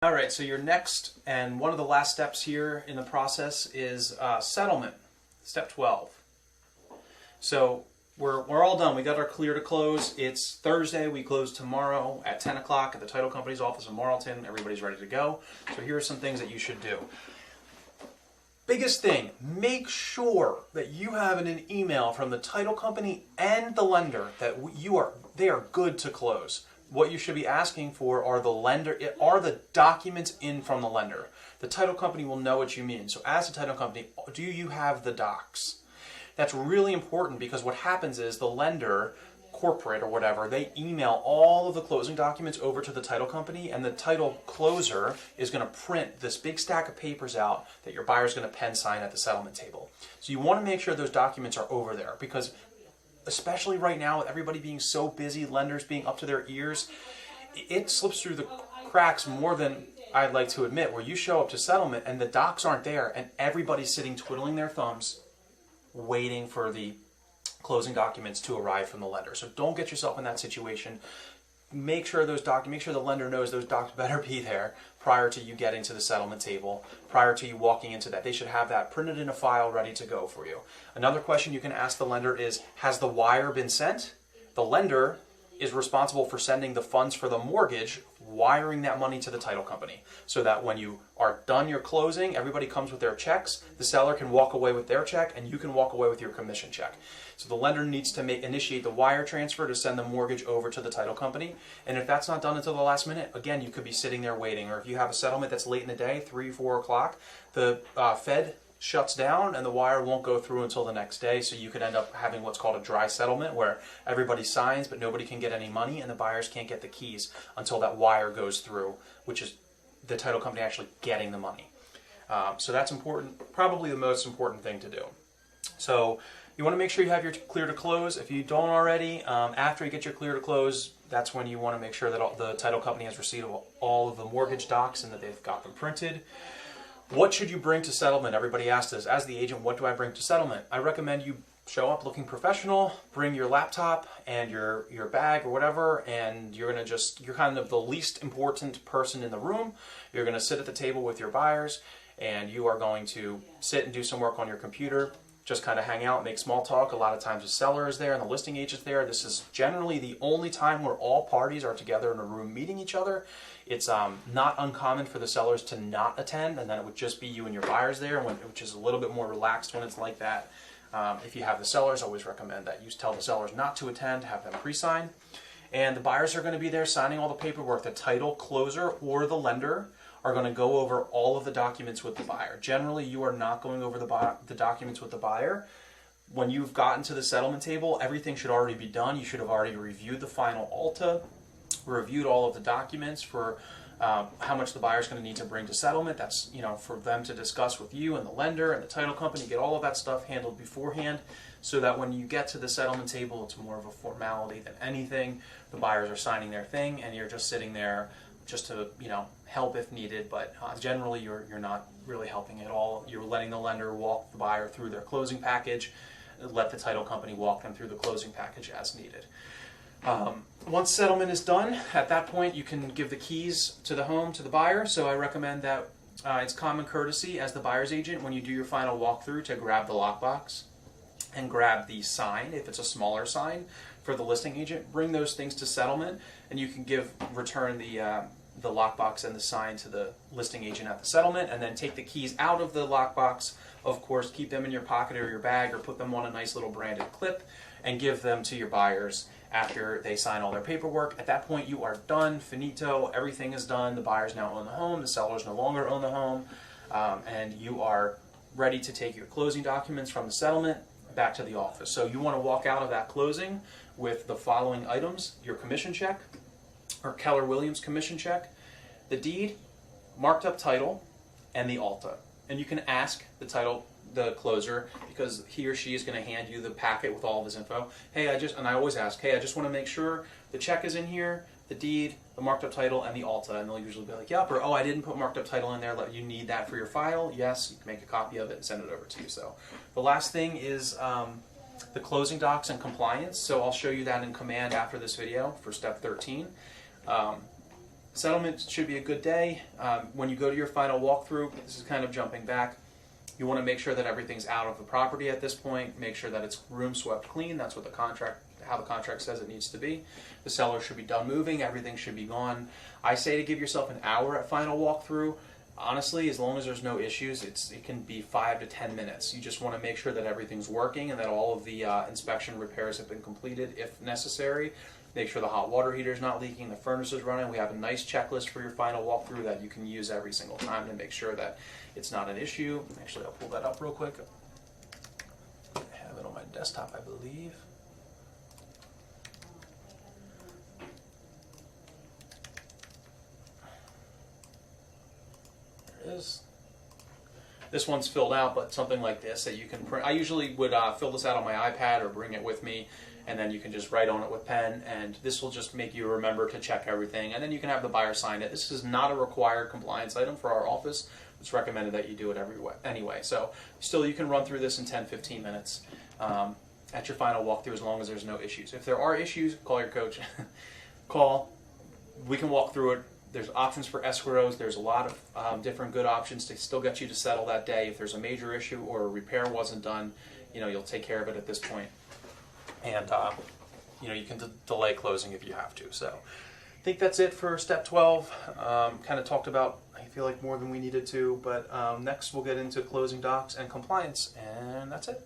All right, so your next and one of the last steps here in the process is settlement, step 12. So we're all done. We got our clear to close. It's Thursday. We close tomorrow at 10 o'clock at the title company's office in Marlton. Everybody's ready to go. So here are some things that you should do. Biggest thing, make sure that you have an email from the title company and the lender that they are good to close. What you should be asking for are the documents in from the lender. The title company will know what you mean. So as a title company, do you have the docs? That's really important because what happens is the lender, corporate or whatever, they email all of the closing documents over to the title company, and the title closer is going to print this big stack of papers out that your buyer is going to pen sign at the settlement table. So you want to make sure those documents are over there because especially right now with everybody being so busy, lenders being up to their ears, it slips through the cracks more than I'd like to admit, where you show up to settlement and the docs aren't there and everybody's sitting twiddling their thumbs waiting for the closing documents to arrive from the lender. So don't get yourself in that situation. Make sure the lender knows those docs better be there prior to you getting to the settlement table, prior to you walking into that. They should have that printed in a file ready to go for you. Another question you can ask the lender is, has the wire been sent? The lender is responsible for sending the funds for the mortgage, wiring that money to the title company, so that when you are done your closing, everybody comes with their checks, the seller can walk away with their check, and you can walk away with your commission check. So the lender needs to initiate the wire transfer to send the mortgage over to the title company, and if that's not done until the last minute, again, you could be sitting there waiting, or if you have a settlement that's late in the day, 3, 4 o'clock, the Fed shuts down and the wire won't go through until the next day, so you could end up having what's called a dry settlement where everybody signs but nobody can get any money and the buyers can't get the keys until that wire goes through, which is the title company actually getting the money. So that's important, probably the most important thing to do. So you want to make sure you have your clear to close. If you don't already, after you get your clear to close, that's when you want to make sure that the title company has receipt of all of the mortgage docs and that they've got them printed. What should you bring to settlement? Everybody asks us, as the agent, what do I bring to settlement? I recommend you show up looking professional, bring your laptop and your bag or whatever, and you're kind of the least important person in the room. You're going to sit at the table with your buyers, and you are going to sit and do some work on your computer, just kind of hang out, make small talk. A lot of times the seller is there and the listing agent's there. This is generally the only time where all parties are together in a room meeting each other. It's not uncommon for the sellers to not attend, and then it would just be you and your buyers there, which is a little bit more relaxed when it's like that. If you have the sellers, I always recommend that you tell the sellers not to attend, have them pre-sign. And the buyers are going to be there signing all the paperwork. The title closer or the lender are going to go over all of the documents with the buyer. Generally, you are not going over the documents with the buyer. When you've gotten to the settlement table, everything should already be done. You should have already reviewed the final ALTA, reviewed all of the documents for how much the buyer's going to need to bring to settlement. That's for them to discuss with you and the lender and the title company. Get all of that stuff handled beforehand so that when you get to the settlement table, it's more of a formality than anything. The buyers are signing their thing and you're just sitting there just to help if needed, but generally you're not really helping at all. You're letting the lender walk the buyer through their closing package, let the title company walk them through the closing package as needed. Once settlement is done, at that point you can give the keys to the home to the buyer. So I recommend that it's common courtesy as the buyer's agent when you do your final walkthrough to grab the lockbox and grab the sign, if it's a smaller sign, for the listing agent. Bring those things to settlement, and you can return the lockbox and the sign to the listing agent at the settlement, and then take the keys out of the lockbox. Of course, keep them in your pocket or your bag, or put them on a nice little branded clip, and give them to your buyers after they sign all their paperwork. At that point, you are done, finito, everything is done. The buyers now own the home, the sellers no longer own the home, and you are ready to take your closing documents from the settlement back to the office. So you want to walk out of that closing with the following items: your commission check, or Keller Williams commission check, the deed, marked up title, and the ALTA. And you can ask the closer, because he or she is going to hand you the packet with all of his info. Hey, and I always ask, hey, I just want to make sure the check is in here, the deed, the marked up title, and the ALTA. And they'll usually be like, yep, or oh, I didn't put marked up title in there. You need that for your file? Yes, you can make a copy of it and send it over to you. So the last thing is the closing docs and compliance. So I'll show you that in command after this video for step 13. Settlement should be a good day. When you go to your final walkthrough, this is kind of jumping back. You want to make sure that everything's out of the property at this point. Make sure that it's room swept clean. That's what how the contract says it needs to be. The seller should be done moving. Everything should be gone. I say to give yourself an hour at final walkthrough. Honestly, as long as there's no issues, it can be 5 to 10 minutes. You just want to make sure that everything's working and that all of the inspection repairs have been completed if necessary. Make sure the hot water heater is not leaking, the furnace is running. We have a nice checklist for your final walkthrough that you can use every single time to make sure that it's not an issue. Actually, I'll pull that up real quick. I have it on my desktop, I believe. There it is. This one's filled out, but something like this that you can print. I usually would fill this out on my iPad or bring it with me, and then you can just write on it with pen, and this will just make you remember to check everything, and then you can have the buyer sign it. This is not a required compliance item for our office. It's recommended that you do it anyway. So still, you can run through this in 10-15 minutes at your final walkthrough as long as there's no issues. If there are issues, call your coach. Call. We can walk through it. There's options for escrows. There's a lot of different good options to still get you to settle that day. If there's a major issue or a repair wasn't done, you'll take care of it at this point. And you can delay closing if you have to. So I think that's it for step 12. Kind of talked about, I feel like, more than we needed to, but next we'll get into closing docs and compliance, and that's it.